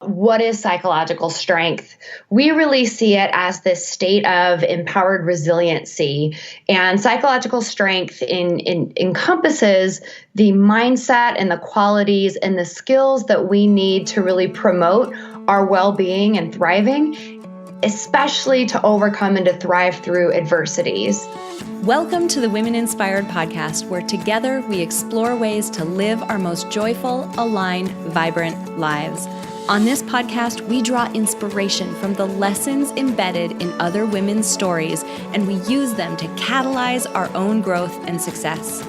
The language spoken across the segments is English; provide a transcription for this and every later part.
what is psychological strength? We really see it as this state of empowered resiliency. And psychological strength encompasses the mindset and the qualities and the skills that we need to really promote our well-being and thriving, especially to overcome and to thrive through adversities. Welcome to the Women Inspired Podcast, where together we explore ways to live our most joyful, aligned, vibrant lives. On this podcast, we draw inspiration from the lessons embedded in other women's stories, and we use them to catalyze our own growth and success.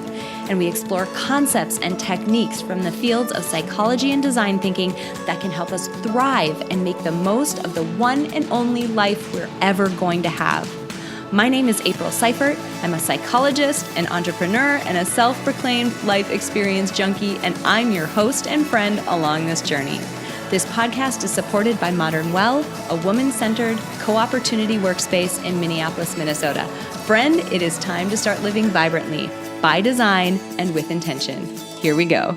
And we explore concepts and techniques from the fields of psychology and design thinking that can help us thrive and make the most of the one and only life we're ever going to have. My name is April Seifert. I'm a psychologist, an entrepreneur, and a self-proclaimed life experience junkie, and I'm your host and friend along this journey. This podcast is supported by Modern Well, a woman-centered co-opportunity workspace in Minneapolis, Minnesota. Friend, it is time to start living vibrantly, by design, and with intention. Here we go.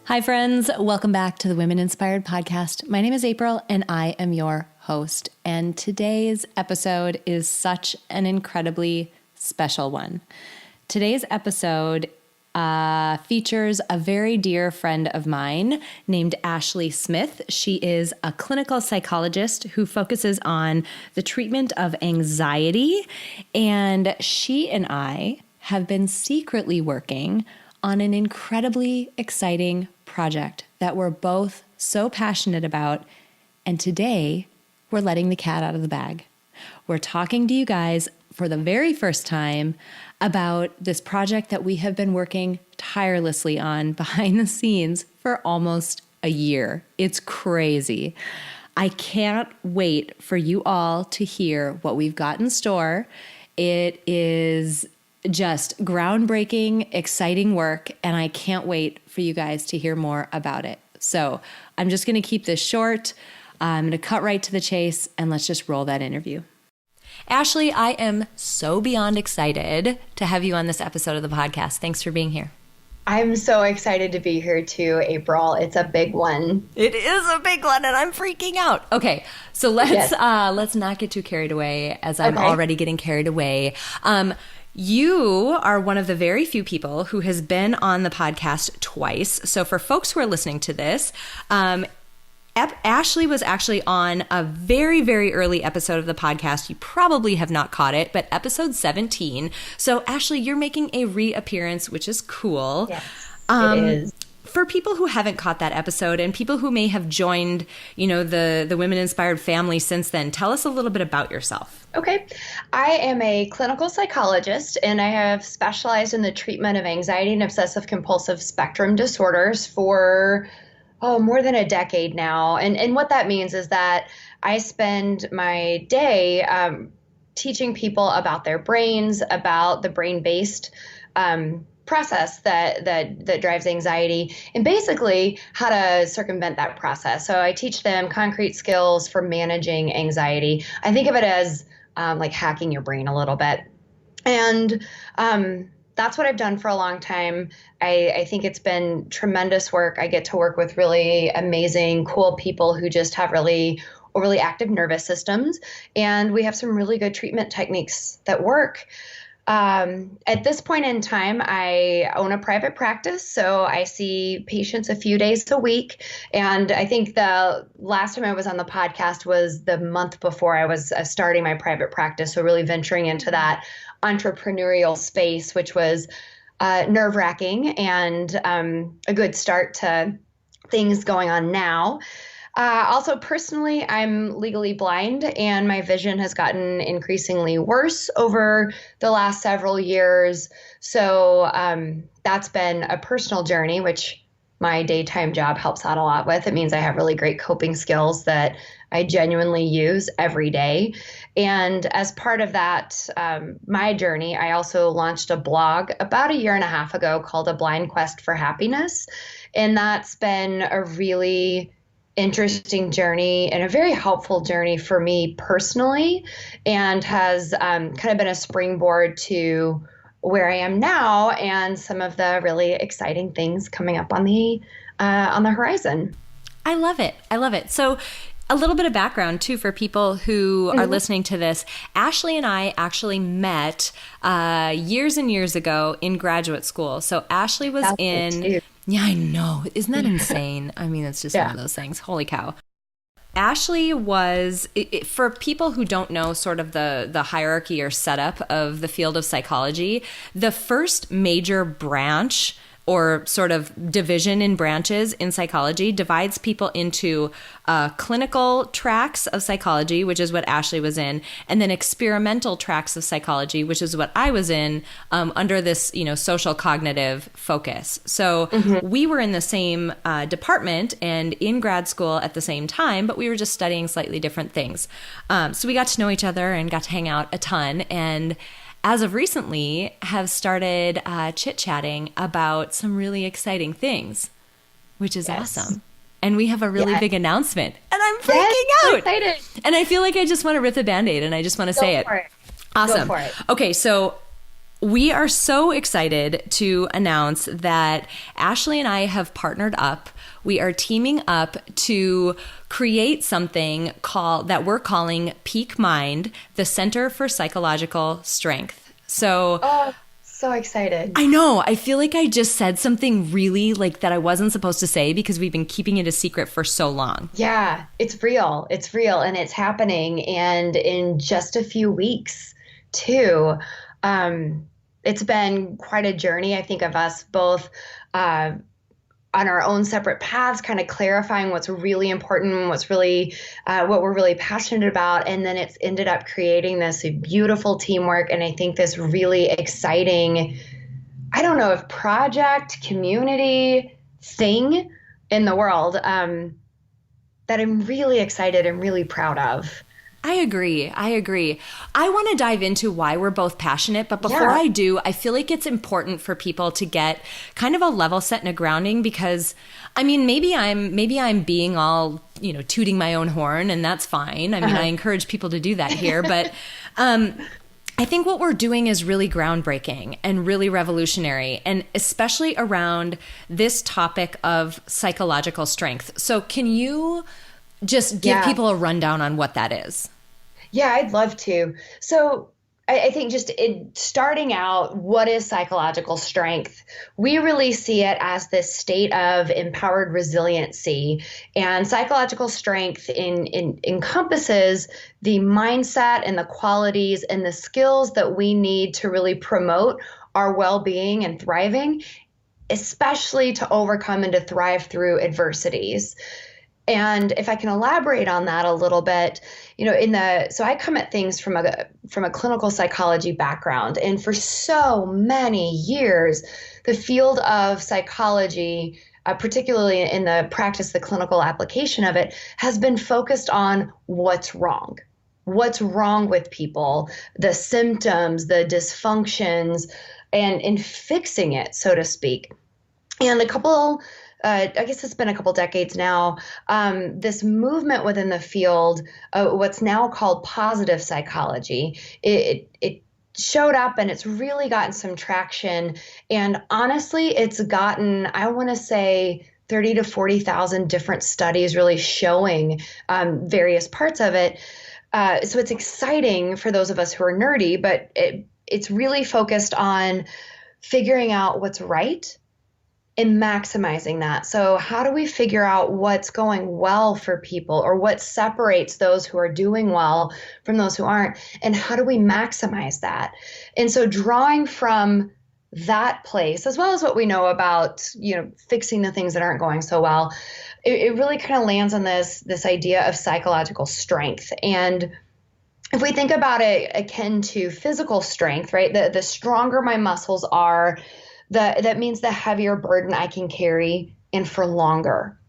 Hi, friends. Welcome back to the Women Inspired Podcast. My name is April, and I am your host. And today's episode is such an incredibly special one. Today's episode features a very dear friend of mine named Ashley Smith. She is a clinical psychologist who focuses on the treatment of anxiety, and she and I have been secretly working on an incredibly exciting project that we're both so passionate about, and today we're letting the cat out of the bag. We're talking to you guys for the very first time about this project that we have been working tirelessly on behind the scenes for almost a year. It's crazy. I can't wait for you all to hear what we've got in store. It is just groundbreaking, exciting work, and I can't wait for you guys to hear more about it. So I'm just going to keep this short. I'm going to cut right to the chase, and let's just roll that interview. Ashley, I am so beyond excited to have you on this episode of the podcast. Thanks for being here. I'm so excited to be here too, April. It's a big one. It is a big one, and I'm freaking out. Okay, so let's not get too carried away, as I'm already getting carried away. You are one of the very few people who has been on the podcast twice. So for folks who are listening to this, Ashley was actually on a very, very early episode of the podcast. You probably have not caught it, but episode 17. So Ashley, you're making a reappearance, which is cool. Yes, it is. For people who haven't caught that episode and people who may have joined, the Women Inspired family since then, tell us a little bit about yourself. Okay. I am a clinical psychologist, and I have specialized in the treatment of anxiety and obsessive compulsive spectrum disorders for more than a decade now. And what that means is that I spend my day teaching people about their brains, about the brain-based process that drives anxiety, and basically how to circumvent that process. So I teach them concrete skills for managing anxiety. I think of it as like hacking your brain a little bit. And that's what I've done for a long time. I think it's been tremendous work. I get to work with really amazing, cool people who just have really overly active nervous systems. And we have some really good treatment techniques that work. At this point in time, I own a private practice, so I see patients a few days a week. And I think the last time I was on the podcast was the month before I was starting my private practice, so really venturing into that entrepreneurial space, which was nerve-wracking and a good start to things going on now. Also, personally, I'm legally blind, and my vision has gotten increasingly worse over the last several years. So that's been a personal journey, which my daytime job helps out a lot with. It means I have really great coping skills that I genuinely use every day. And as part of that, my journey, I also launched a blog about a year and a half ago called A Blind Quest for Happiness. And that's been a really interesting journey and a very helpful journey for me personally, and has kind of been a springboard to where I am now and some of the really exciting things coming up on the horizon. I love it. I love it. So, a little bit of background too for people who are listening to this. Ashley and I actually met years and years ago in graduate school. So Ashley was That's it in, too. yeah, I know. Isn't that insane? I mean, it's just one Yeah. of those things. Holy cow. Ashley was, for people who don't know sort of the hierarchy or setup of the field of psychology, the first major branch or sort of division in branches in psychology divides people into clinical tracks of psychology, which is what Ashley was in, and then experimental tracks of psychology, which is what I was in, under this, social cognitive focus. So we were in the same department and in grad school at the same time, but we were just studying slightly different things. So we got to know each other and got to hang out a ton. And as of recently, have started chit-chatting about some really exciting things, which is Yes. awesome. And we have a really Yeah. big announcement, and I'm Yes, freaking so out. excited. And I feel like I just want to rip the Band-Aid, and I just want to say Go it. for it. Awesome. Go for it. Okay, so we are so excited to announce that Ashley and I have partnered up. We are teaming up to create something that we're calling Peak Mind, the Center for Psychological Strength. So Oh, so excited. I know, I feel like I just said something really like that I wasn't supposed to say because we've been keeping it a secret for so long. Yeah, it's real. It's real and it's happening. And in just a few weeks, too. It's been quite a journey, I think, of us both on our own separate paths, kind of clarifying what's really important, what's really what we're really passionate about. And then it's ended up creating this beautiful teamwork. And I think this really exciting, I don't know if project, community thing in the world that I'm really excited and really proud of. I agree. I want to dive into why we're both passionate, but before Yeah. I do, I feel like it's important for people to get kind of a level set and a grounding because I mean, maybe I'm being all, tooting my own horn and that's fine. I mean, I encourage people to do that here, but I think what we're doing is really groundbreaking and really revolutionary, and especially around this topic of psychological strength. So can you just give Yeah. people a rundown on what that is? Yeah, I'd love to. So I think just starting out, what is psychological strength? We really see it as this state of empowered resiliency. And psychological strength encompasses the mindset and the qualities and the skills that we need to really promote our well-being and thriving, especially to overcome and to thrive through adversities. And if I can elaborate on that a little bit, so I come at things from a clinical psychology background, and for so many years, the field of psychology, particularly in the practice, the clinical application of it, has been focused on what's wrong with people, the symptoms, the dysfunctions, and fixing it, so to speak. And I guess it's been a couple decades now, this movement within the field, what's now called positive psychology, it showed up and it's really gotten some traction. And honestly, it's gotten, I want to say, 30 to 40,000 different studies really showing various parts of it. So it's exciting for those of us who are nerdy, but it's really focused on figuring out what's right and maximizing that. So how do we figure out what's going well for people, or what separates those who are doing well from those who aren't? And how do we maximize that? And so drawing from that place, as well as what we know about, fixing the things that aren't going so well, it really kind of lands on this idea of psychological strength. And if we think about it akin to physical strength, right? The stronger my muscles are, that means the heavier burden I can carry and for longer.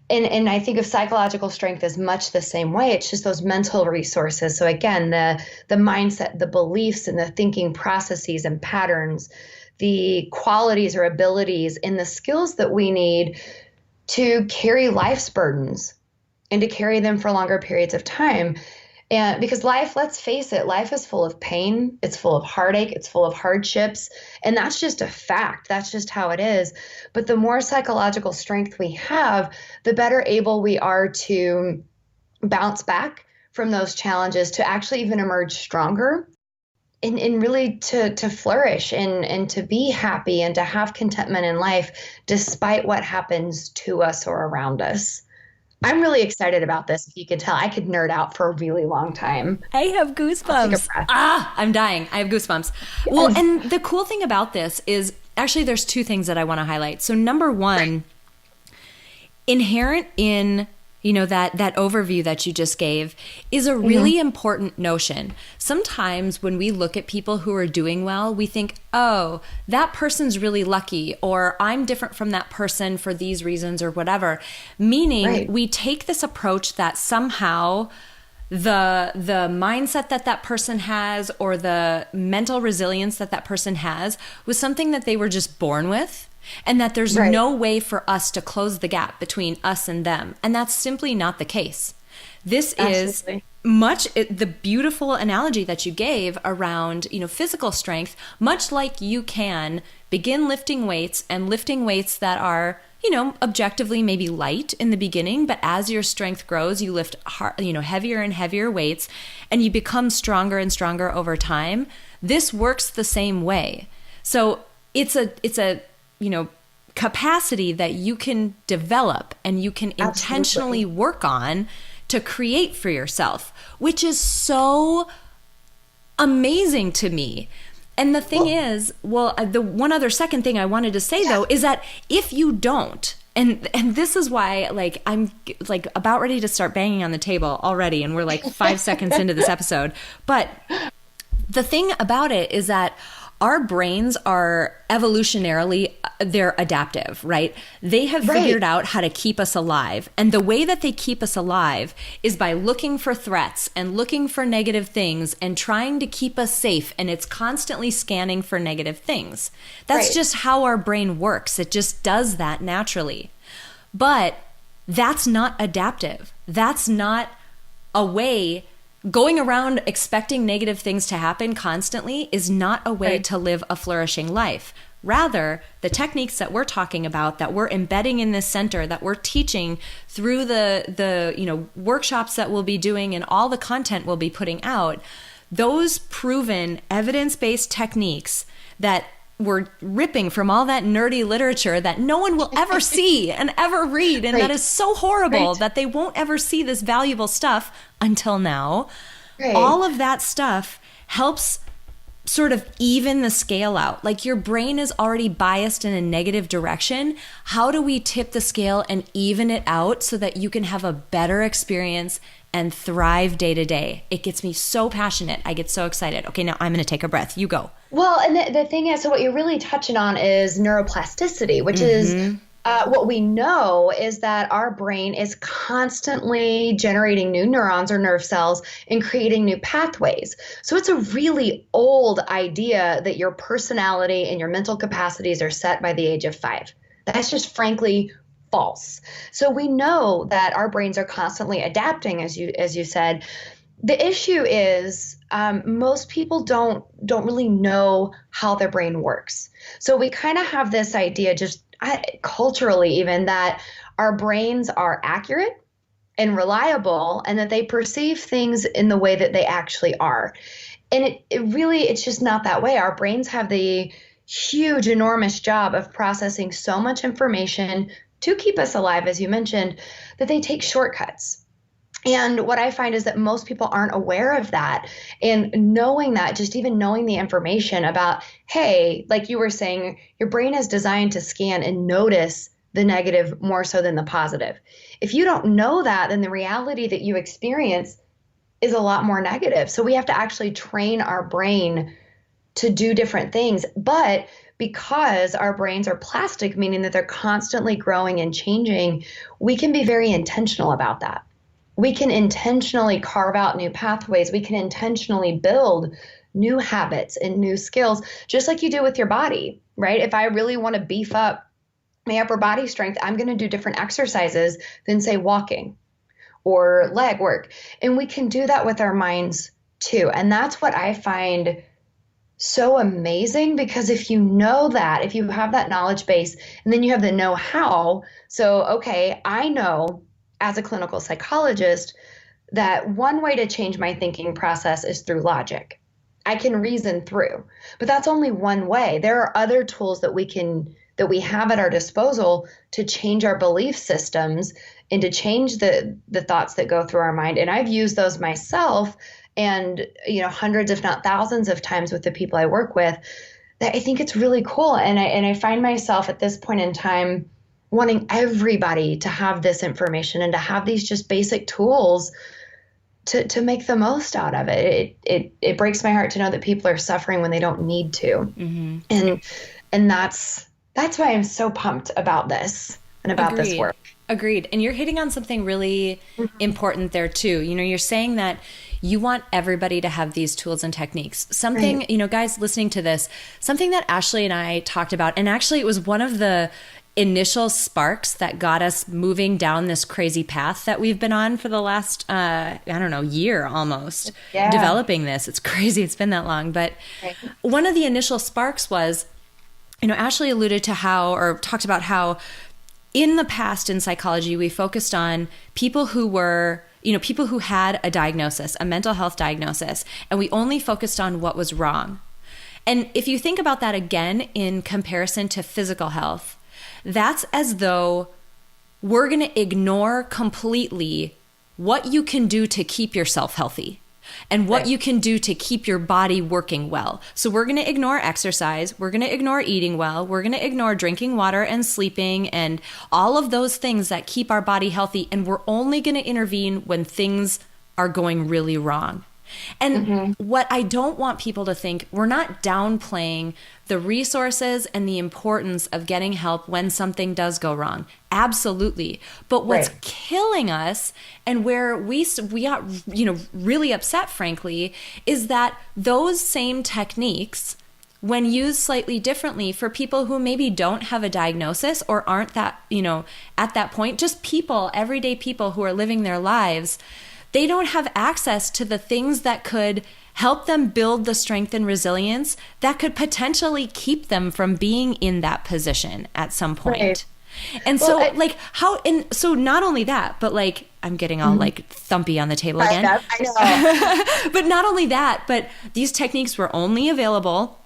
And I think of psychological strength as much the same way. It's just those mental resources. So again, the mindset, the beliefs, and the thinking processes and patterns, the qualities or abilities and the skills that we need to carry life's burdens and to carry them for longer periods of time. And because life, let's face it, life is full of pain, it's full of heartache, it's full of hardships, and that's just a fact. That's just how it is. But the more psychological strength we have, the better able we are to bounce back from those challenges, to actually even emerge stronger, and really to flourish and to be happy and to have contentment in life despite what happens to us or around us. I'm really excited about this. If you could tell, I could nerd out for a really long time. I have I'll take a goosebumps. breath. I'm dying. I have goosebumps. Well, and the cool thing about this is actually there's two things that I want to highlight. So number one, inherent in that overview that you just gave is a really important notion. Sometimes when we look at people who are doing well, we think, oh, that person's really lucky, or I'm different from that person for these reasons or whatever. Meaning we take this approach that somehow the mindset that person has, or the mental resilience that person has, was something that they were just born with, and that there's no way for us to close the gap between us and them. And that's simply not the case. This is the beautiful analogy that you gave around, physical strength, much like you can begin lifting weights, and lifting weights that are, objectively maybe light in the beginning, but as your strength grows, you lift heavier and heavier weights, and you become stronger and stronger over time. This works the same way. So it's a capacity that you can develop and you can intentionally work on to create for yourself, which is so amazing to me. And the thing is, the one other second thing I wanted to say though, is that if you don't, and this is why I'm about ready to start banging on the table already, and we're 5 seconds into this episode. But the thing about it is that our brains are evolutionarily, they're adaptive, right? They have figured out how to keep us alive. And the way that they keep us alive is by looking for threats and looking for negative things and trying to keep us safe. And it's constantly scanning for negative things. That's just how our brain works. It just does that naturally. But that's not adaptive. That's not a way. Going around expecting negative things to happen constantly is not a way to live a flourishing life. Rather, the techniques that we're talking about, that we're embedding in this center, that we're teaching through the workshops that we'll be doing and all the content we'll be putting out, those proven evidence-based techniques that we're ripping from all that nerdy literature that no one will ever see and ever read. And that is so horrible that they won't ever see this valuable stuff until now. All of that stuff helps sort of even the scale out. Like, your brain is already biased in a negative direction. How do we tip the scale and even it out so that you can have a better experience and thrive day to day? It gets me so passionate. I get so excited. Okay, now I'm going to take a breath. You go. Well, and the thing is, so what you're really touching on is neuroplasticity, which is what we know is that our brain is constantly generating new neurons or nerve cells and creating new pathways. So it's a really old idea that your personality and your mental capacities are set by the age of 5. That's just frankly false. So we know that our brains are constantly adapting, as you said. The issue is most people don't really know how their brain works. So we kind of have this idea, just culturally even, that our brains are accurate and reliable, and that they perceive things in the way that they actually are. And it's just not that way. Our brains have the huge, enormous job of processing so much information to keep us alive, as you mentioned, that they take shortcuts. And what I find is that most people aren't aware of that. And knowing that, just even knowing the information about, hey, like you were saying, your brain is designed to scan and notice the negative more so than the positive. If you don't know that, then the reality that you experience is a lot more negative. So we have to actually train our brain to do different things. But because our brains are plastic, meaning that they're constantly growing and changing, we can be very intentional about that. We can intentionally carve out new pathways. We can intentionally build new habits and new skills, just like you do with your body, right? If I really want to beef up my upper body strength, I'm going to do different exercises than, say, walking. or leg work. And we can do that with our minds too. And that's what I find so amazing, because if you know that, if you have that knowledge base and then you have the know how, so, okay, I know as a clinical psychologist that one way to change my thinking process is through logic. I can reason through, but that's only one way. There are other tools that we have at our disposal to change our belief systems and to change the thoughts that go through our mind. And I've used those myself, and hundreds if not thousands of times with the people I work with, that I think it's really cool. And I find myself at this point in time wanting everybody to have this information and to have these just basic tools to make the most out of it. It breaks my heart to know that people are suffering when they don't need to. Mm-hmm. And that's why I'm so pumped about this and about this work. Agreed. And you're hitting on something really important there too. You're saying that you want everybody to have these tools and techniques. Something, Right. Guys listening to this, something that Ashley and I talked about, and actually it was one of the initial sparks that got us moving down this crazy path that we've been on for the last, year almost, developing this. It's crazy. It's been that long. But one of the initial sparks was, Ashley alluded to talked about how in the past in psychology, we focused on people who were, people who had a diagnosis, a mental health diagnosis, and we only focused on what was wrong. And if you think about that again in comparison to physical health, that's as though we're going to ignore completely what you can do to keep yourself healthy and what you can do to keep your body working well. So we're going to ignore exercise. We're going to ignore eating well. We're going to ignore drinking water and sleeping and all of those things that keep our body healthy. And we're only going to intervene when things are going really wrong. And what I don't want people to think, we're not downplaying the resources and the importance of getting help when something does go wrong. Absolutely. But what's killing us, and where we got, really upset, frankly, is that those same techniques, when used slightly differently for people who maybe don't have a diagnosis or aren't that, at that point, just people, everyday people who are living their lives, they don't have access to the things that could help them build the strength and resilience that could potentially keep them from being in that position at some point. Right. And so not only that, but I'm getting all thumpy on the table again. I know. But not only that, but these techniques were only available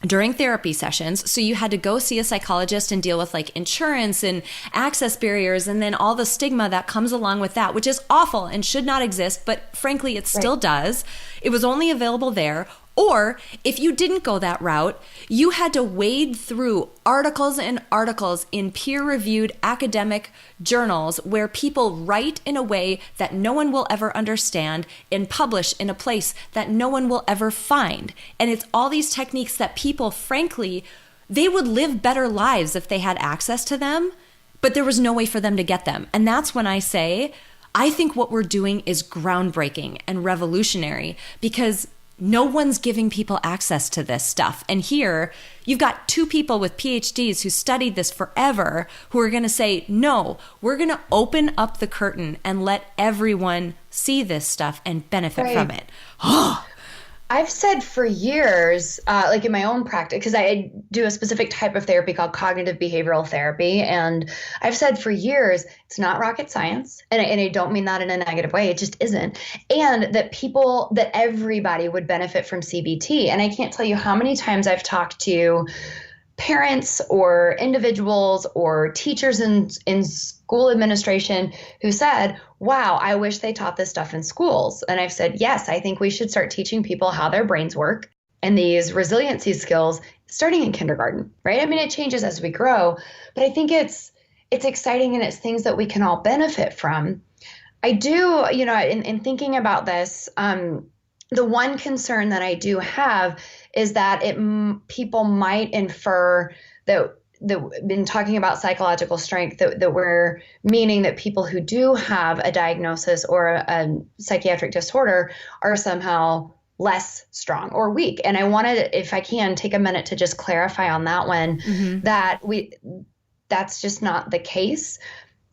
during therapy sessions. So you had to go see a psychologist and deal with insurance and access barriers and then all the stigma that comes along with that, which is awful and should not exist. But frankly, it still does. It was only available there. Or if you didn't go that route, you had to wade through articles and articles in peer-reviewed academic journals where people write in a way that no one will ever understand and publish in a place that no one will ever find. And it's all these techniques that people, frankly, they would live better lives if they had access to them, but there was no way for them to get them. And that's when I say, I think what we're doing is groundbreaking and revolutionary, because no one's giving people access to this stuff. And here you've got two people with PhDs who studied this forever who are going to say, no, we're going to open up the curtain and let everyone see this stuff and benefit from it. I've said for years, in my own practice, because I do a specific type of therapy called cognitive behavioral therapy. And I've said for years, it's not rocket science. And I don't mean that in a negative way. It just isn't. And that everybody would benefit from CBT. And I can't tell you how many times I've talked to parents or individuals or teachers in school administration who said, wow, I wish they taught this stuff in schools. And I've said, yes, I think we should start teaching people how their brains work and these resiliency skills starting in kindergarten, right? I mean, it changes as we grow, but I think it's exciting and it's things that we can all benefit from. I do, in thinking about this, the one concern that I do have is that people might infer that in talking about psychological strength, that we're meaning that people who do have a diagnosis or a psychiatric disorder are somehow less strong or weak. And I wanted, if I can, take a minute to just clarify on that one, that that's just not the case.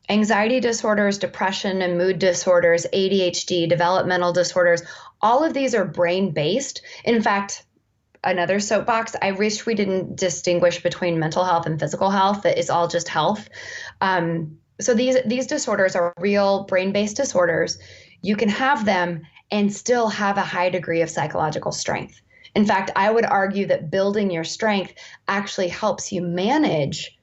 Anxiety disorders, depression and mood disorders, ADHD, developmental disorders, all of these are brain-based. In fact, another soapbox, I wish we didn't distinguish between mental health and physical health. That is all just health. So these disorders are real brain-based disorders. You can have them and still have a high degree of psychological strength. In fact, I would argue that building your strength actually helps you manage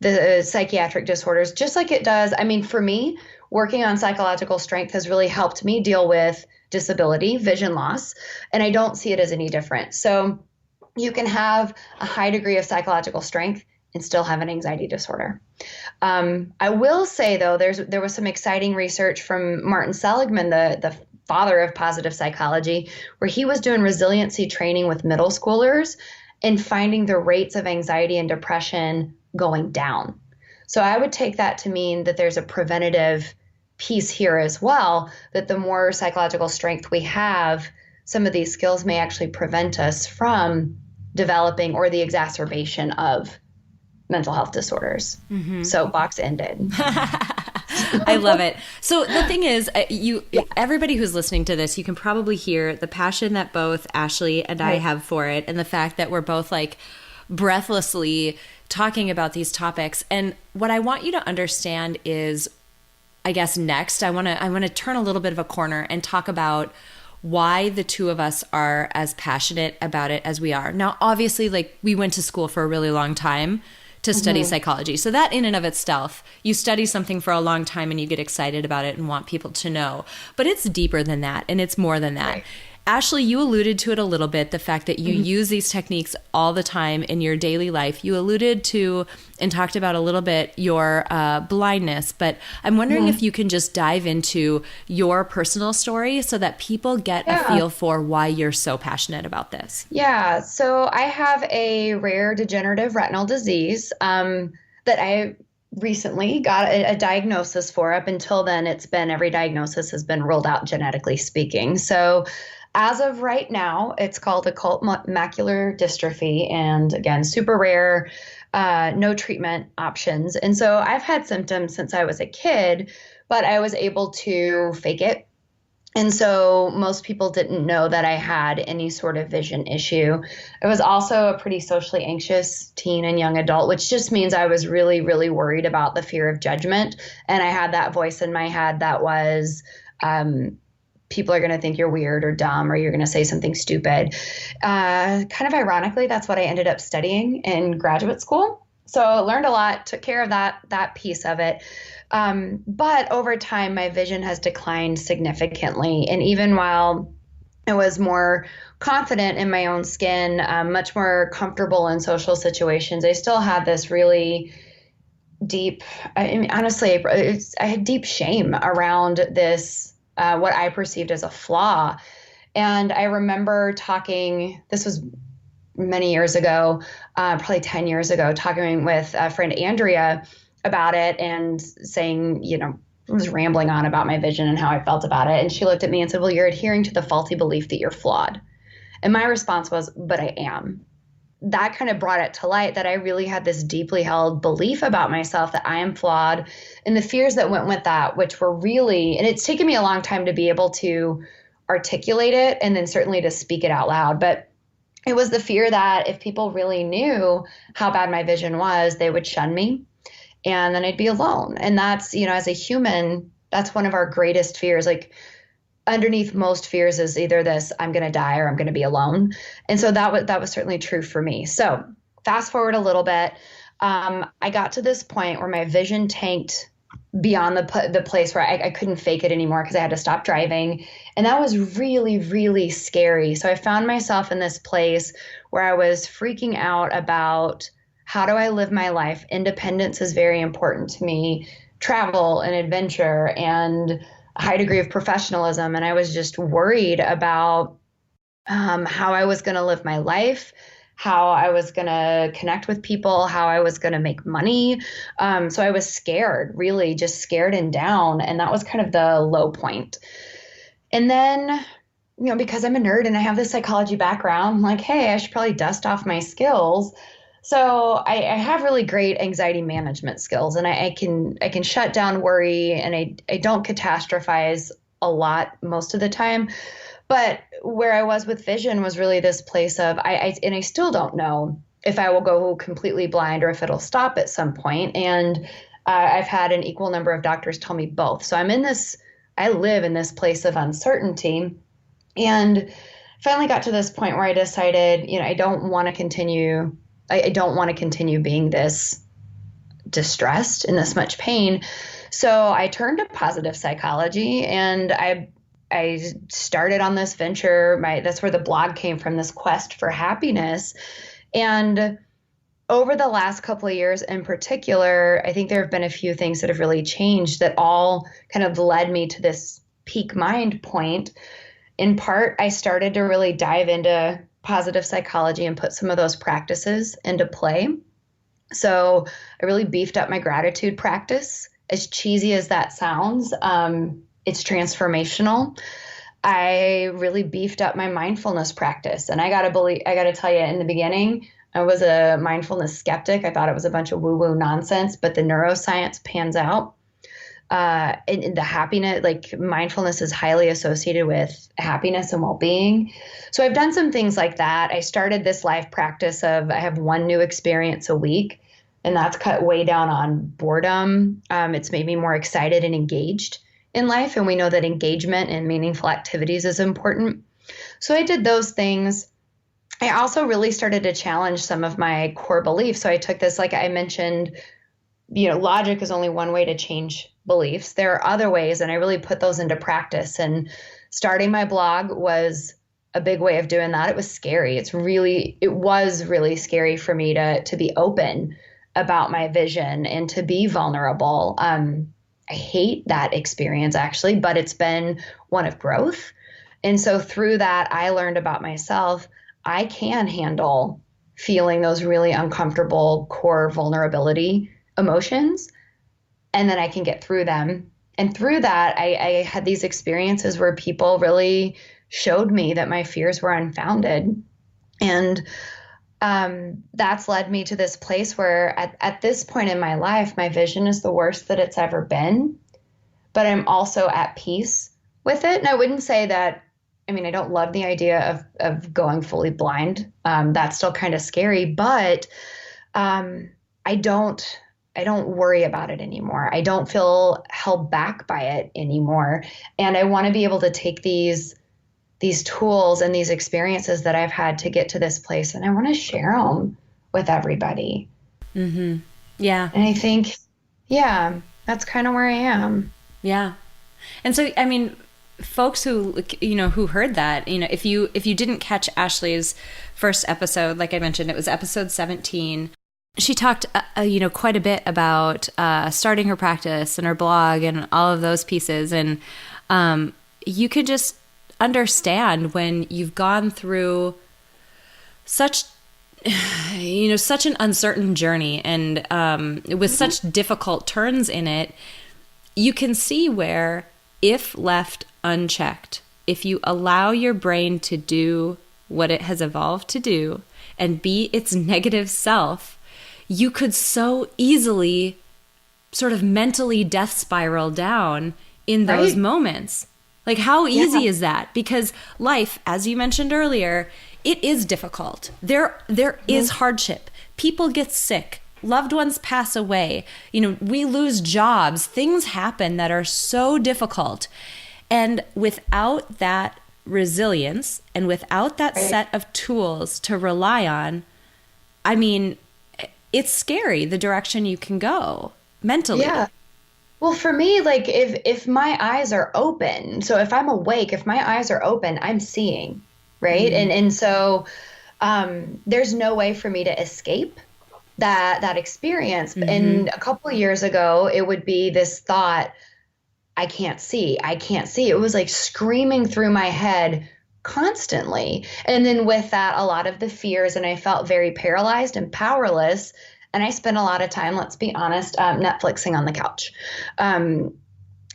the psychiatric disorders, just like it does. I mean, for me, working on psychological strength has really helped me deal with disability, vision loss, and I don't see it as any different. So you can have a high degree of psychological strength and still have an anxiety disorder. I will say, though, there was some exciting research from Martin Seligman, the father of positive psychology, where he was doing resiliency training with middle schoolers and finding the rates of anxiety and depression going down. So I would take that to mean that there's a preventative piece here as well, that the more psychological strength we have, some of these skills may actually prevent us from developing or the exacerbation of mental health disorders. Mm-hmm. Soapbox ended. I love it. So the thing is, everybody who's listening to this, you can probably hear the passion that both Ashley and I have for it, and the fact that we're both like breathlessly talking about these topics. And what I want you to understand is, I guess next, I want to turn a little bit of a corner and talk about why the two of us are as passionate about it as we are. Now, obviously, like, we went to school for a really long time to study psychology. So that in and of itself, you study something for a long time and you get excited about it and want people to know. But it's deeper than that, and it's more than that. Right. Ashley, you alluded to it a little bit, the fact that you use these techniques all the time in your daily life. You alluded to and talked about a little bit your blindness, but I'm wondering if you can just dive into your personal story so that people get a feel for why you're so passionate about this. Yeah, so I have a rare degenerative retinal disease that I recently got a diagnosis for. Up until then, every diagnosis has been ruled out genetically speaking. So as of right now, it's called occult macular dystrophy, and again, super rare, no treatment options. And so I've had symptoms since I was a kid, but I was able to fake it. And so most people didn't know that I had any sort of vision issue. I was also a pretty socially anxious teen and young adult, which just means I was really, really worried about the fear of judgment. And I had that voice in my head that was, people are going to think you're weird or dumb, or you're going to say something stupid. Kind of ironically, that's what I ended up studying in graduate school. So I learned a lot, took care of that piece of it. But over time, my vision has declined significantly. And even while I was more confident in my own skin, much more comfortable in social situations, I still had this really deep, honestly, I had deep shame around this, what I perceived as a flaw. And I remember this was many years ago, probably 10 years ago, talking with a friend, Andrea, about it and saying, I was rambling on about my vision and how I felt about it. And she looked at me and said, well, you're adhering to the faulty belief that you're flawed. And my response was, but I am. That kind of brought it to light that I really had this deeply held belief about myself that I am flawed, and the fears that went with that, which were really, and it's taken me a long time to be able to articulate it and then certainly to speak it out loud. But it was the fear that if people really knew how bad my vision was, they would shun me. And then I'd be alone. And that's, as a human, that's one of our greatest fears. Like, underneath most fears is either this, I'm going to die, or I'm going to be alone. And so that was certainly true for me. So fast forward a little bit. I got to this point where my vision tanked beyond the place where I couldn't fake it anymore because I had to stop driving. And that was really, really scary. So I found myself in this place where I was freaking out about, how do I live my life? Independence is very important to me, travel and adventure and a high degree of professionalism. And I was just worried about how I was going to live my life, how I was going to connect with people, how I was going to make money. So I was scared, really just scared and down. And that was kind of the low point. And then, because I'm a nerd and I have this psychology background, I'm like, hey, I should probably dust off my skills. So I have really great anxiety management skills, and I can shut down worry, and I don't catastrophize a lot most of the time. But where I was with vision was really this place of and I still don't know if I will go completely blind or if it'll stop at some point. And I've had an equal number of doctors tell me both. So I live in this place of uncertainty, and finally got to this point where I decided, I don't want to continue. I don't want to continue being this distressed and this much pain. So I turned to positive psychology, and I started on this venture. That's where the blog came from, this quest for happiness. And over the last couple of years in particular, I think there have been a few things that have really changed that all kind of led me to this peak mind point. In part, I started to really dive into positive psychology and put some of those practices into play. So I really beefed up my gratitude practice. As cheesy as that sounds, it's transformational. I really beefed up my mindfulness practice. And I gotta tell you, in the beginning, I was a mindfulness skeptic. I thought it was a bunch of woo-woo nonsense, but the neuroscience pans out. And the happiness, like mindfulness is highly associated with happiness and well-being. So I've done some things like that. I started this life practice of I have one new experience a week, and that's cut way down on boredom. It's made me more excited and engaged in life. And we know that engagement and meaningful activities is important. So I did those things. I also really started to challenge some of my core beliefs. So I took this, like I mentioned, logic is only one way to change beliefs. There are other ways, and I really put those into practice. And starting my blog was a big way of doing that. It was scary. It was really scary for me to be open about my vision and to be vulnerable. I hate that experience actually, but it's been one of growth. And so through that, I learned about myself. I can handle feeling those really uncomfortable core vulnerability emotions, and then I can get through them. And through that, I had these experiences where people really showed me that my fears were unfounded. And that's led me to this place where at this point in my life, my vision is the worst that it's ever been, but I'm also at peace with it. And I wouldn't say that, I don't love the idea of going fully blind. That's still kind of scary, but I don't worry about it anymore. I don't feel held back by it anymore. And I want to be able to take these tools and these experiences that I've had to get to this place, and I want to share them with everybody. Mm-hmm. Yeah. And I think, yeah, that's kind of where I am. Yeah. And so, folks who heard that, if you didn't catch Ashley's first episode, like I mentioned, it was episode 17. She talked, quite a bit about starting her practice and her blog and all of those pieces. And you could just understand when you've gone through such an uncertain journey and with such difficult turns in it, you can see where, if left unchecked, if you allow your brain to do what it has evolved to do and be its negative self, you could so easily sort of mentally death spiral down in those moments. Like, how easy is that? Because life, as you mentioned earlier, it is difficult. There is hardship. People get sick. Loved ones pass away. We lose jobs. Things happen that are so difficult. And without that resilience and without that set of tools to rely on, it's scary the direction you can go mentally. Yeah. Well, for me, like if my eyes are open, so if I'm awake, if my eyes are open, I'm seeing, right? Mm-hmm. And so there's no way for me to escape that experience. Mm-hmm. And a couple of years ago, it would be this thought, I can't see. It was like screaming through my head constantly. And then with that, a lot of the fears, and I felt very paralyzed and powerless. And I spent a lot of time, let's be honest, Netflixing on the couch when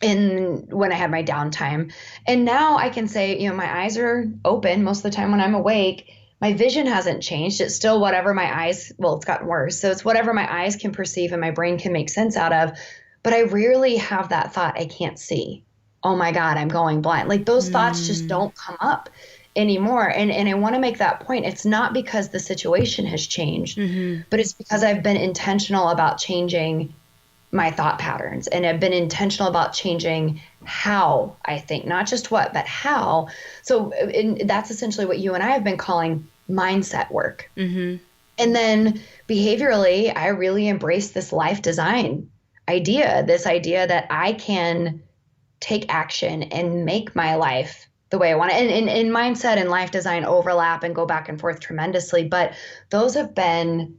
I had my downtime. And now I can say, my eyes are open most of the time when I'm awake, my vision hasn't changed. It's still whatever my eyes, well, it's gotten worse. So it's whatever my eyes can perceive and my brain can make sense out of. But I rarely have that thought, I can't see. Oh my God, I'm going blind. Like those thoughts just Mm, don't come up anymore. And I want to make that point. It's not because the situation has changed, hmm but it's because I've been intentional about changing my thought patterns and have been intentional about changing how I think, not just what, but how. So that's essentially what you and I have been calling mindset work. hmm And then behaviorally, I really embrace this life design idea, this idea that I can take action and make my life the way I want it. And mindset and life design overlap and go back and forth tremendously. But those have been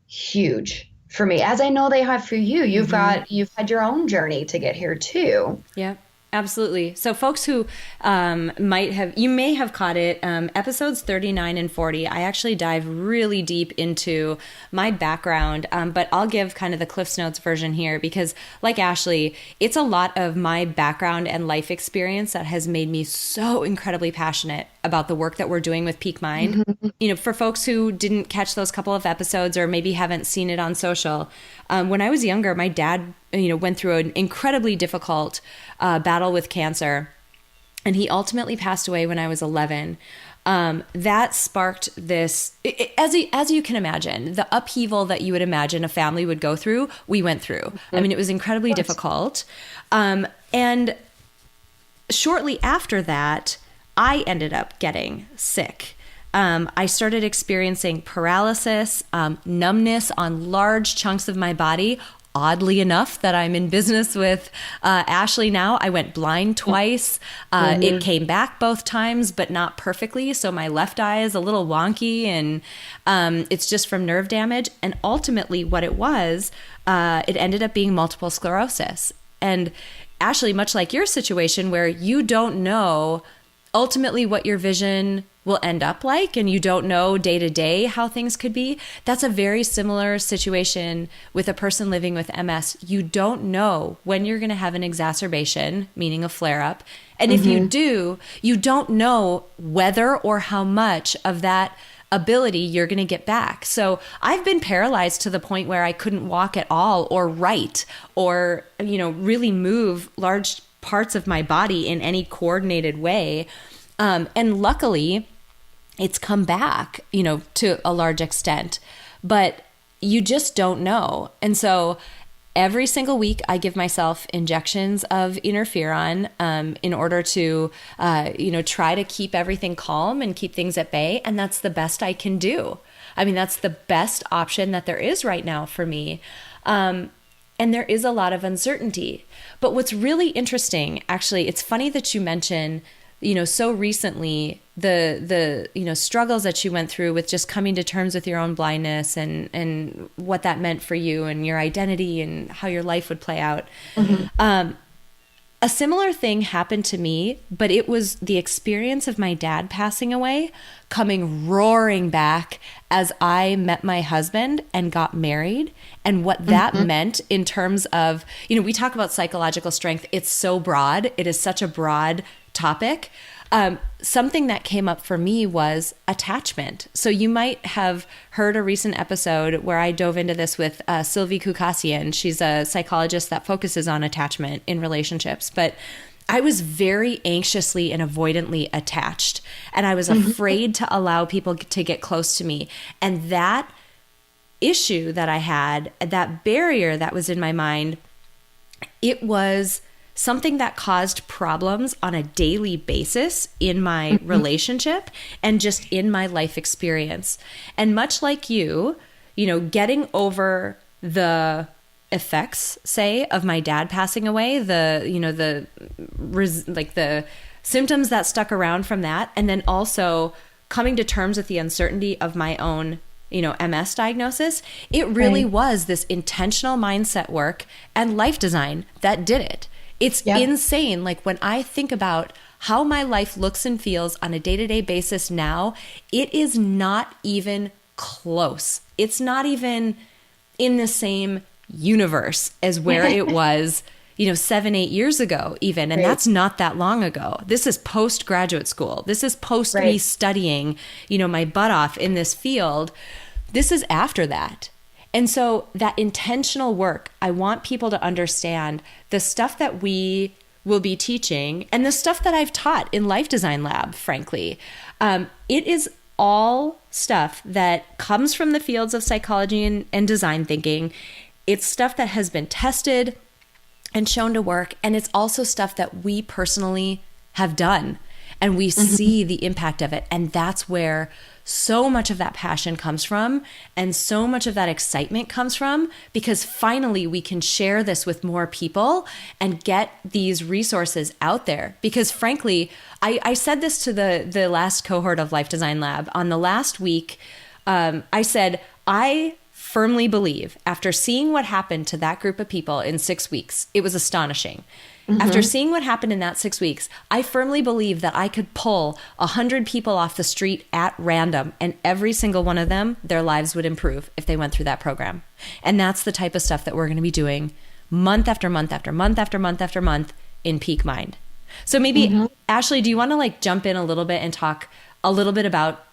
huge for me, as I know they have for you. hmm You've had your own journey to get here too. Yeah, absolutely. So, folks who you may have caught it, episodes 39 and 40, I actually dive really deep into my background, but I'll give kind of the Cliff's Notes version here because, like Ashley, it's a lot of my background and life experience that has made me so incredibly passionate about the work that we're doing with Peak Mind. Mhm. You know, for folks who didn't catch those couple of episodes or maybe haven't seen it on social, when I was younger, my dad, went through an incredibly difficult battle with cancer, and he ultimately passed away when I was 11. That sparked this, as you can imagine, the upheaval that you would imagine a family would go through, we went through. I mean, it was incredibly difficult. And shortly after that, I ended up getting sick. I started experiencing paralysis, numbness on large chunks of my body. Oddly enough, that I'm in business with Ashley now, I went blind twice. It came back both times, but not perfectly. So my left eye is a little wonky, and it's just from nerve damage. And ultimately, what it was, it ended up being multiple sclerosis. And Ashley, much like your situation, where you don't know ultimately what your vision will end up like, and you don't know day to day how things could be. That's a very similar situation with a person living with MS. You don't know when you're going to have an exacerbation, meaning a flare up. And if you do, you don't know whether or how much of that ability you're going to get back. So I've been paralyzed to the point where I couldn't walk at all or write or, really move large parts of my body in any coordinated way. And luckily, it's come back, to a large extent, but you just don't know. And so every single week, I give myself injections of interferon in order to, try to keep everything calm and keep things at bay. And that's the best I can do. I mean, that's the best option that there is right now for me. And there is a lot of uncertainty. But what's really interesting, actually, it's funny that you mention, so recently the struggles that you went through with just coming to terms with your own blindness and what that meant for you and your identity and how your life would play out. A similar thing happened to me, but it was the experience of my dad passing away coming roaring back as I met my husband and got married, and what that meant in terms of, we talk about psychological strength. It's so broad. It is such a broad topic. Something that came up for me was attachment. So you might have heard a recent episode where I dove into this with Sylvie Kukassian. She's a psychologist that focuses on attachment in relationships. But I was very anxiously and avoidantly attached, and I was afraid to allow people to get close to me. And that issue that I had, that barrier that was in my mind, it was something that caused problems on a daily basis in my relationship and just in my life experience. And much like you, getting over the effects, say, of my dad passing away, the symptoms that stuck around from that, and then also coming to terms with the uncertainty of my own MS diagnosis, it really was this intentional mindset work and life design that did it. It's insane. Like when I think about how my life looks and feels on a day-to-day basis now, it is not even close. It's not even in the same universe as where it was, 7, 8 years ago even. And Right. that's not that long ago. This is post-graduate school. This is post me Right. studying, my butt off in this field. This is after that. And so that intentional work, I want people to understand the stuff that we will be teaching and the stuff that I've taught in Life Design Lab, frankly. It is all stuff that comes from the fields of psychology and design thinking. It's stuff that has been tested and shown to work. And it's also stuff that we personally have done. And we see the impact of it. And that's where so much of that passion comes from and so much of that excitement comes from, because finally we can share this with more people and get these resources out there. Because frankly, I said this to the last cohort of Life Design Lab on the last week. I said, I firmly believe after seeing what happened to that group of people in 6 weeks, it was astonishing. After seeing what happened in that 6 weeks, I firmly believe that I could pull 100 people off the street at random, and every single one of them, their lives would improve if they went through that program. And that's the type of stuff that we're going to be doing month after month after month after month after month in Peak Mind. So maybe, Ashley, do you want to jump in a little bit and talk a little bit about,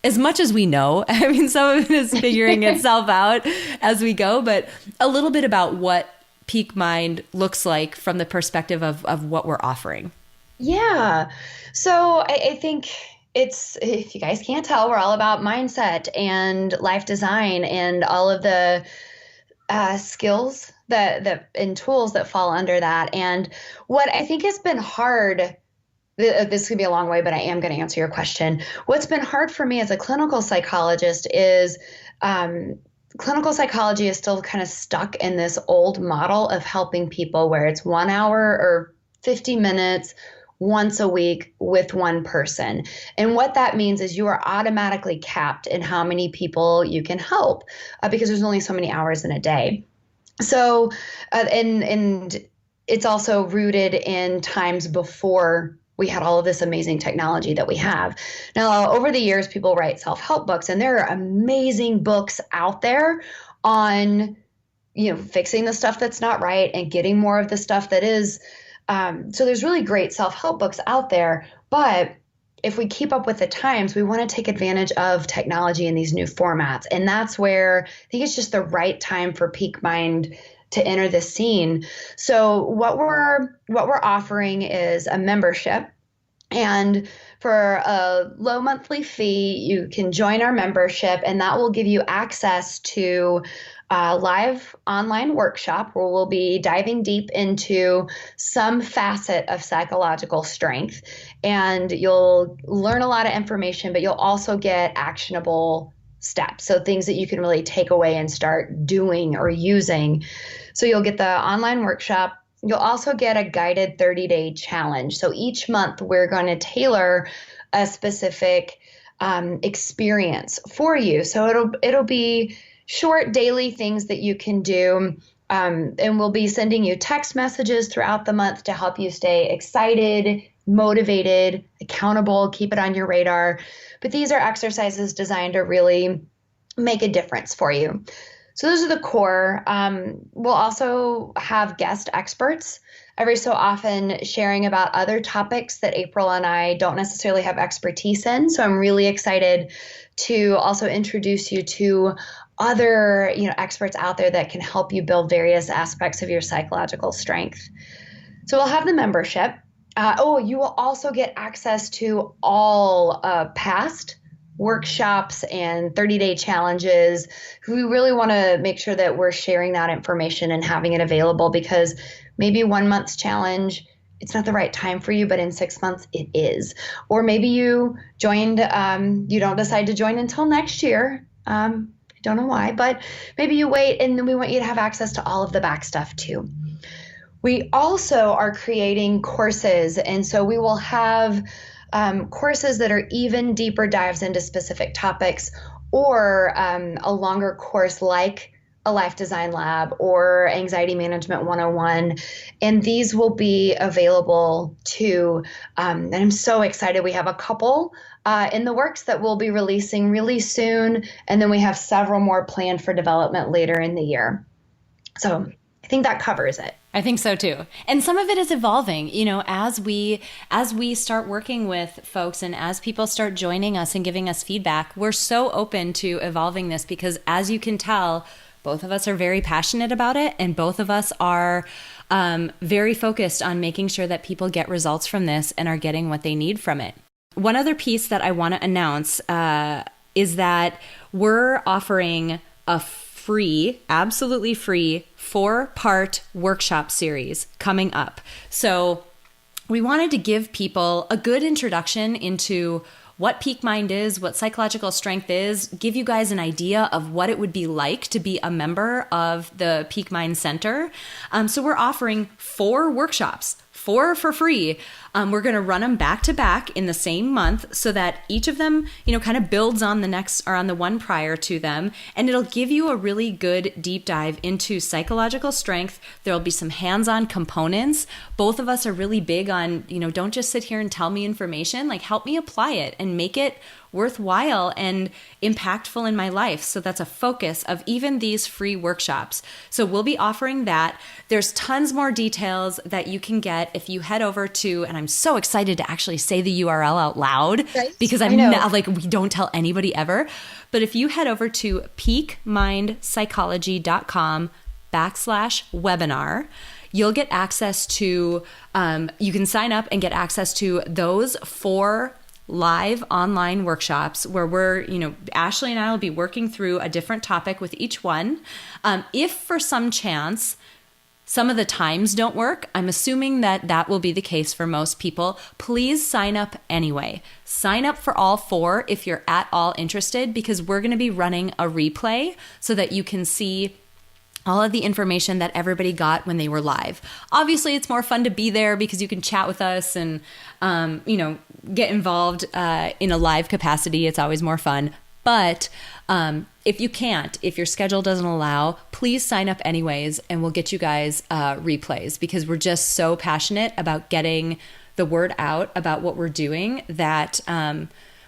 as much as we know, I mean, some of it is figuring itself out as we go, but a little bit about what Peak Mind looks like from the perspective of what we're offering. Yeah. So I think if you guys can't tell, we're all about mindset and life design and all of the skills that and tools that fall under that. And what I think has been hard, this could be a long way, but I am going to answer your question. What's been hard for me as a clinical psychologist is clinical psychology is still kind of stuck in this old model of helping people where it's 1 hour or 50 minutes once a week with one person. And what that means is you are automatically capped in how many people you can help because there's only so many hours in a day. So, and it's also rooted in times before we had all of this amazing technology that we have. Now, over the years, people write self-help books, and there are amazing books out there on, fixing the stuff that's not right and getting more of the stuff that is. So there's really great self-help books out there. But if we keep up with the times, we want to take advantage of technology in these new formats. And that's where I think it's just the right time for Peak Mind to enter the scene. So what we're offering is a membership, and for a low monthly fee, you can join our membership, and that will give you access to a live online workshop where we'll be diving deep into some facet of psychological strength, and you'll learn a lot of information, but you'll also get actionable steps. So things that you can really take away and start doing or using. So you'll get the online workshop. You'll also get a guided 30-day challenge. So each month we're going to tailor a specific experience for you. So it'll be short daily things that you can do. And we'll be sending you text messages throughout the month to help you stay excited, motivated, accountable, keep it on your radar. But these are exercises designed to really make a difference for you. So those are the core. We'll also have guest experts every so often sharing about other topics that April and I don't necessarily have expertise in. So I'm really excited to also introduce you to other, experts out there that can help you build various aspects of your psychological strength. So we'll have the membership. You will also get access to all past workshops and 30-day challenges. We really want to make sure that we're sharing that information and having it available, because maybe 1 month's challenge, it's not the right time for you, but in 6 months it is. Or maybe you joined, you don't decide to join until next year. I don't know why, but maybe you wait, and then we want you to have access to all of the back stuff too. We also are creating courses, and so we will have courses that are even deeper dives into specific topics, or a longer course like a Life Design Lab or Anxiety Management 101. And these will be available too. And I'm so excited. We have a couple in the works that we'll be releasing really soon. And then we have several more planned for development later in the year. So I think that covers it. I think so too. And some of it is evolving, as we start working with folks and as people start joining us and giving us feedback, we're so open to evolving this because as you can tell, both of us are very passionate about it and both of us are very focused on making sure that people get results from this and are getting what they need from it. One other piece that I want to announce is that we're offering a free, absolutely free 4-part workshop series coming up. So we wanted to give people a good introduction into what peak mind is, what psychological strength is, give you guys an idea of what it would be like to be a member of the Peak Mind Center. So we're offering 4 workshops, 4 for free. We're going to run them back to back in the same month so that each of them, kind of builds on the next or on the one prior to them. And it'll give you a really good deep dive into psychological strength. There'll be some hands-on components. Both of us are really big on, don't just sit here and tell me information, like help me apply it and make it worthwhile and impactful in my life. So that's a focus of even these free workshops. So we'll be offering that. There's tons more details that you can get if you head over to, and I'm so excited to actually say the URL out loud because I'm not like, we don't tell anybody ever. But if you head over to peakmindpsychology.com/webinar, you'll get access to, you can sign up and get access to those 4 live online workshops where we're, Ashley and I will be working through a different topic with each one. If for some chance some of the times don't work, I'm assuming that that will be the case for most people. Please sign up anyway. Sign up for all 4 if you're at all interested because we're going to be running a replay so that you can see all of the information that everybody got when they were live. Obviously, it's more fun to be there because you can chat with us and, get involved in a live capacity. It's always more fun. But if you can't, if your schedule doesn't allow, please sign up anyways, and we'll get you guys replays because we're just so passionate about getting the word out about what we're doing that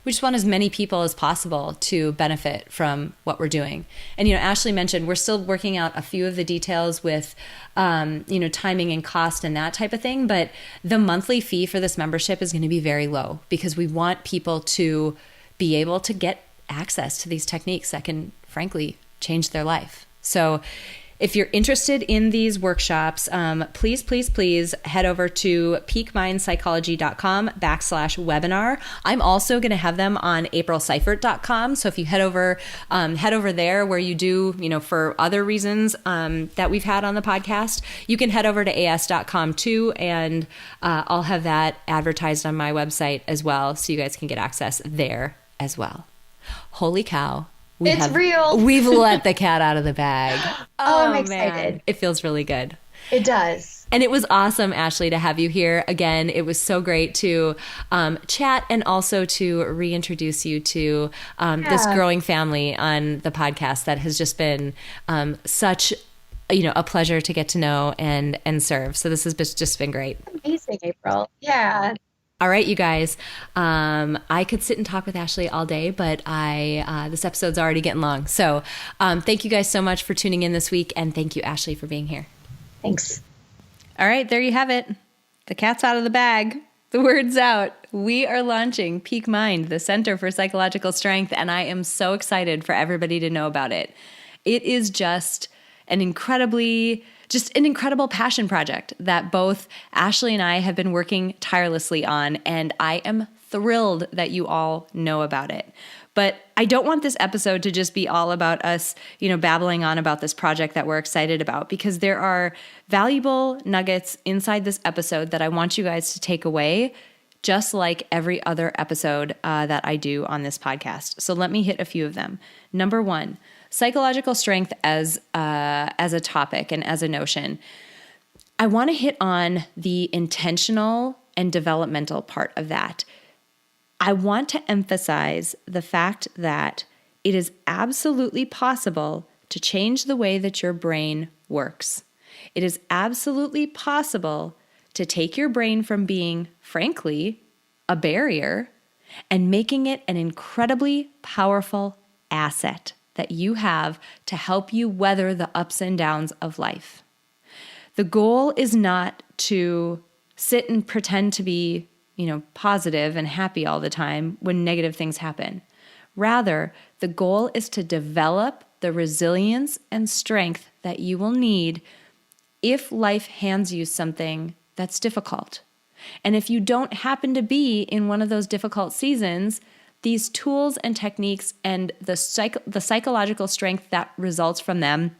we just want as many people as possible to benefit from what we're doing. And, Ashley mentioned we're still working out a few of the details with, timing and cost and that type of thing. But the monthly fee for this membership is going to be very low because we want people to be able to get access to these techniques that can, frankly, change their life. So if you're interested in these workshops, please head over to peakmindpsychology.com/webinar. I'm also going to have them on aprilseifert.com. So if you head over there where you do, for other reasons that we've had on the podcast, you can head over to as.com too. And I'll have that advertised on my website as well. So you guys can get access there as well. Holy cow. It's real. We've let the cat out of the bag. Oh, I'm excited. Man. It feels really good. It does. And it was awesome, Ashley, to have you here again. It was so great to chat and also to reintroduce you to this growing family on the podcast that has just been such a pleasure to get to know and serve. So this has just been great. Amazing, April. Yeah. All right, you guys. I could sit and talk with Ashley all day, but this episode's already getting long. So thank you guys so much for tuning in this week, and thank you, Ashley, for being here. Thanks. All right, there you have it. The cat's out of the bag. The word's out. We are launching Peak Mind, the Center for Psychological Strength, and I am so excited for everybody to know about it. It is just an incredible passion project that both Ashley and I have been working tirelessly on, and I am thrilled that you all know about it. But I don't want this episode to just be all about us, babbling on about this project that we're excited about, because there are valuable nuggets inside this episode that I want you guys to take away, just like every other episode that I do on this podcast. So let me hit a few of them. Number 1, psychological strength as a topic and as a notion. I want to hit on the intentional and developmental part of that. I want to emphasize the fact that it is absolutely possible to change the way that your brain works. It is absolutely possible to take your brain from being, frankly, a barrier and making it an incredibly powerful asset that you have to help you weather the ups and downs of life. The goal is not to sit and pretend to be, positive and happy all the time when negative things happen. Rather, the goal is to develop the resilience and strength that you will need if life hands you something that's difficult. And if you don't happen to be in one of those difficult seasons, these tools and techniques and the psychological strength that results from them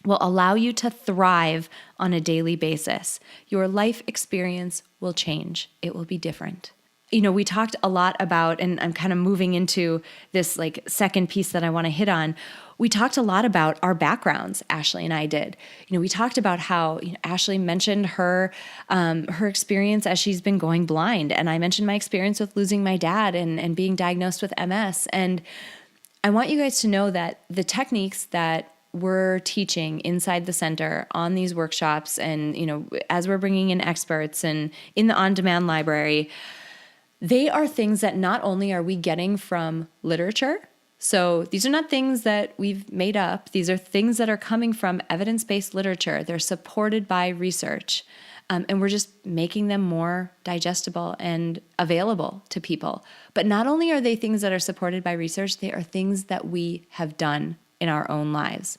will allow you to thrive on a daily basis. Your life experience will change. It will be different. We talked a lot about, and I'm kind of moving into this second piece that I want to hit on. We talked a lot about our backgrounds, Ashley and I did. We talked about how Ashley mentioned her experience as she's been going blind. And I mentioned my experience with losing my dad and being diagnosed with MS. And I want you guys to know that the techniques that we're teaching inside the center on these workshops and, as we're bringing in experts and in the on-demand library, they are things that not only are we getting from literature, so these are not things that we've made up. These are things that are coming from evidence-based literature. They're supported by research. And we're just making them more digestible and available to people. But not only are they things that are supported by research, they are things that we have done in our own lives.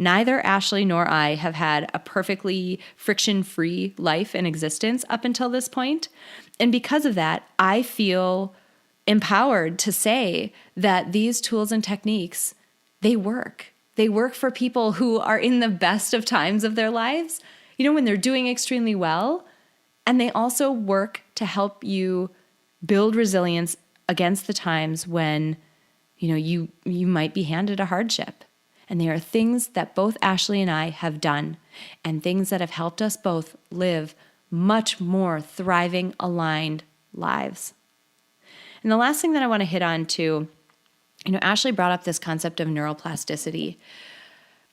Neither Ashley nor I have had a perfectly friction-free life and existence up until this point. And because of that, I feel empowered to say that these tools and techniques, they work. They work for people who are in the best of times of their lives, when they're doing extremely well. And they also work to help you build resilience against the times when, you might be handed a hardship. And they are things that both Ashley and I have done and things that have helped us both live much more thriving, aligned lives. And the last thing that I want to hit on too, Ashley brought up this concept of neuroplasticity.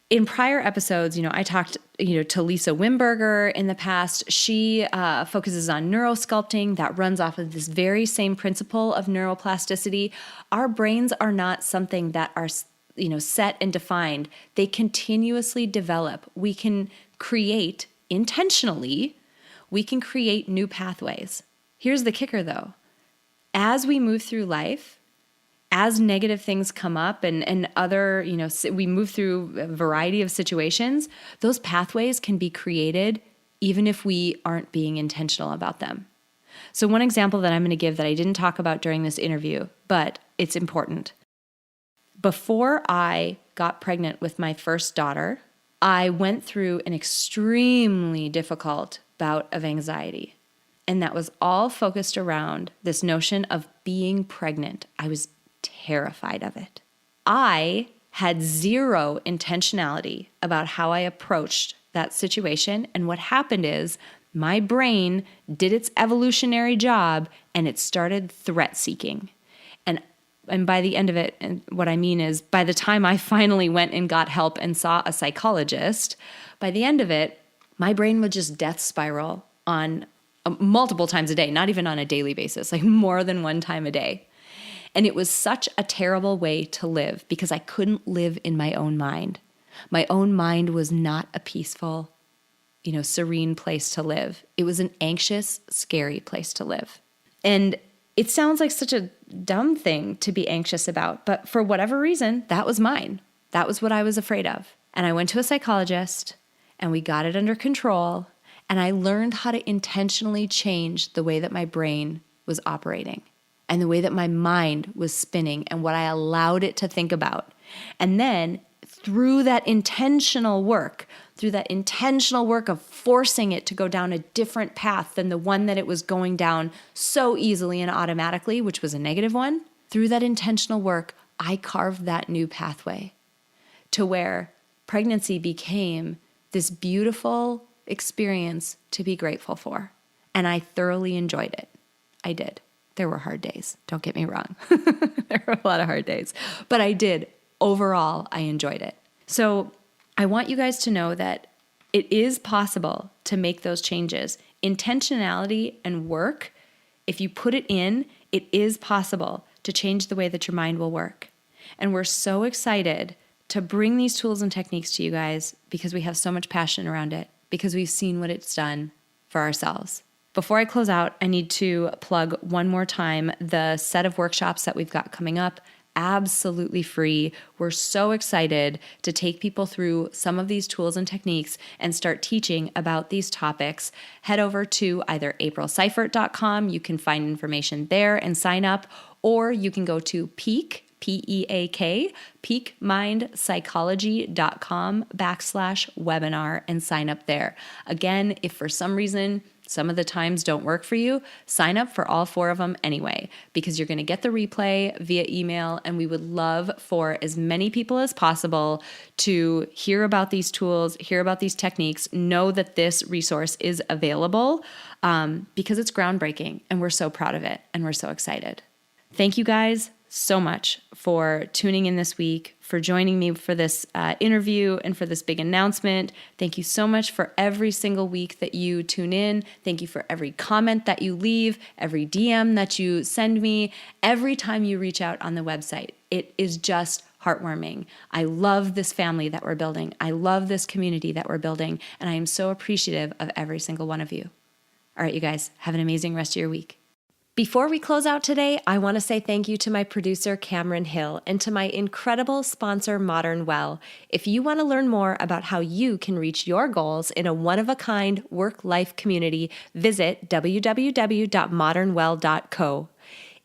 In prior episodes, I talked, to Lisa Wimberger in the past. She focuses on neurosculpting that runs off of this very same principle of neuroplasticity. Our brains are not something that are set and defined. They continuously develop. We can create intentionally, we can create new pathways. Here's the kicker though. As we move through life, as negative things come up and other, we move through a variety of situations, those pathways can be created even if we aren't being intentional about them. So one example that I'm going to give that I didn't talk about during this interview, but it's important. Before I got pregnant with my first daughter, I went through an extremely difficult bout of anxiety. And that was all focused around this notion of being pregnant. I was terrified of it. I had zero intentionality about how I approached that situation. And what happened is my brain did its evolutionary job and it started threat seeking. And by the end of it, and what I mean is by the time I finally went and got help and saw a psychologist, by the end of it, my brain would just death spiral on multiple times a day, not even on a daily basis, more than one time a day. And it was such a terrible way to live because I couldn't live in my own mind. My own mind was not a peaceful, serene place to live. It was an anxious, scary place to live. And it sounds like such a dumb thing to be anxious about, but for whatever reason, that was mine. That was what I was afraid of. And I went to a psychologist and we got it under control. And I learned how to intentionally change the way that my brain was operating and the way that my mind was spinning and what I allowed it to think about. And then through that intentional work of forcing it to go down a different path than the one that it was going down so easily and automatically, which was a negative one, through that intentional work, I carved that new pathway to where pregnancy became this beautiful experience to be grateful for. And I thoroughly enjoyed it. I did. There were hard days. Don't get me wrong. There were a lot of hard days. But I did. Overall, I enjoyed it. So I want you guys to know that it is possible to make those changes. Intentionality and work, if you put it in, it is possible to change the way that your mind will work. And we're so excited to bring these tools and techniques to you guys because we have so much passion around it. because we've seen what it's done for ourselves. Before I close out, I need to plug one more time the set of workshops that we've got coming up. Absolutely free. We're so excited to take people through some of these tools and techniques and start teaching about these topics. Head over to either aprilseifert.com. You can find information there and sign up, or you can go to Peak, peakmindpsychology.com/webinar and sign up there. Again, if for some reason some of the times don't work for you, sign up for all 4 of them anyway, because you're going to get the replay via email, and we would love for as many people as possible to hear about these tools, hear about these techniques, know that this resource is available, because it's groundbreaking, and we're so proud of it, and we're so excited. Thank you guys so much for tuning in this week, for joining me for this interview and for this big announcement. Thank you so much for every single week that you tune in. Thank you for every comment that you leave, every DM that you send me, every time you reach out on the website. It is just heartwarming. I love this family that we're building. I love this community that we're building, and I am so appreciative of every single one of you. All right, you guys, have an amazing rest of your week. Before we close out today, I want to say thank you to my producer, Cameron Hill, and to my incredible sponsor, Modern Well. If you want to learn more about how you can reach your goals in a one-of-a-kind work-life community, visit www.modernwell.co.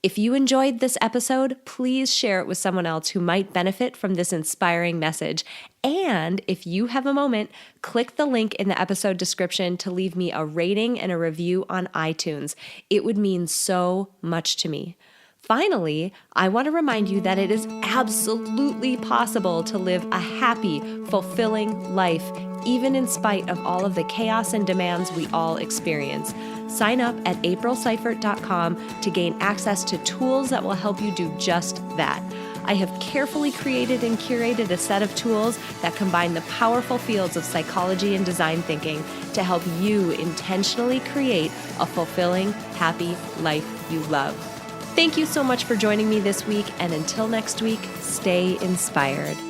If you enjoyed this episode, please share it with someone else who might benefit from this inspiring message. And if you have a moment, click the link in the episode description to leave me a rating and a review on iTunes. It would mean so much to me. Finally, I want to remind you that it is absolutely possible to live a happy, fulfilling life, even in spite of all of the chaos and demands we all experience. Sign up at aprilseifert.com to gain access to tools that will help you do just that. I have carefully created and curated a set of tools that combine the powerful fields of psychology and design thinking to help you intentionally create a fulfilling, happy life you love. Thank you so much for joining me this week, and until next week, stay inspired.